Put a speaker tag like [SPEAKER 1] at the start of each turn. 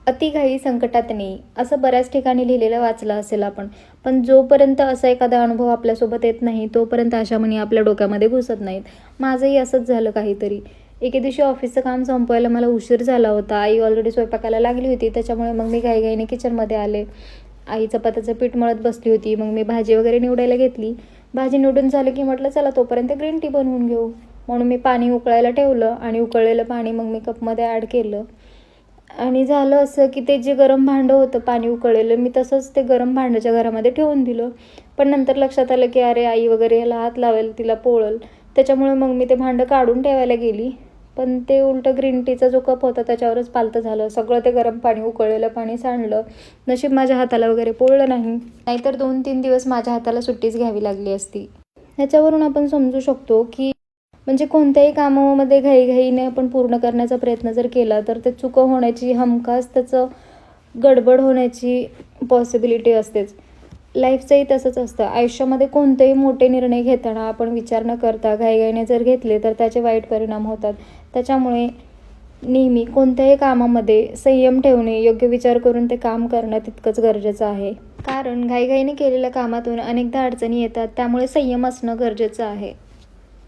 [SPEAKER 1] अतिघाई संकटात नाही, असं बऱ्याच ठिकाणी लिहिलेलं वाचलं असेल आपण. पण जोपर्यंत असा एखादा अनुभव आपल्यासोबत येत नाही, तोपर्यंत अशा म्हणी आपल्या डोक्यामध्ये घुसत नाहीत. माझंही असंच झालं काहीतरी. एके दिवशी ऑफिसचं काम संपवायला मला उशीर झाला होता. आई ऑलरेडी स्वयंपाकाला लागली होती. त्याच्यामुळे मग मी घाईघाईने किचनमध्ये आले. आई चपात्याचं पीठ मळत बसली होती. मग मी भाजी वगैरे निवडायला घेतली. भाजी निवडून झालं की म्हटलं चला तोपर्यंत ग्रीन टी बनवून घेऊ. म्हणून मी पाणी उकळायला ठेवलं आणि उकळलेलं पाणी मग मी कपमध्ये ॲड केलं. आणि झालं असं की ते जे गरम भांडं होतं पाणी उकळलेलं, मी तसंच ते गरम भांड्याच्या घरामध्ये ठेवून दिलं. पण नंतर लक्षात आलं की अरे आई वगैरे ह्याला हात लावेल, तिला पोळल. त्याच्यामुळे मग मी ते भांडं काढून ठेवायला गेली. पण ते उलटं ग्रीन टीचा जो कप होता त्याच्यावरच पालतं झालं. सगळं ते गरम पाणी, उकळलेलं पाणी सांडलं. नशीब माझ्या हाताला वगैरे पोळलं नाही, नाहीतर 2-3 दिवस माझ्या हाताला सुट्टीच घ्यावी लागली असती. ह्याच्यावरून आपण समजू शकतो की म्हणजे कोणत्याही कामामध्ये घाईघाईने आपण पूर्ण करण्याचा प्रयत्न जर केला तर ते चुका होण्याची, हमखास त्याचं गडबड होण्याची पॉसिबिलिटी असतेच. लाईफचंही तसंच असतं. आयुष्यामध्ये कोणतेही मोठे निर्णय घेताना आपण विचार न करता घाईघाईने जर घेतले तर त्याचे वाईट परिणाम होतात. त्याच्यामुळे नेहमी कोणत्याही कामामध्ये संयम ठेवणे, योग्य विचार करून ते काम करणं तितकंच गरजेचं आहे. कारण घाईघाईने केलेल्या कामातून अनेकदा अडचणी येतात. त्यामुळे संयम असणं गरजेचं आहे.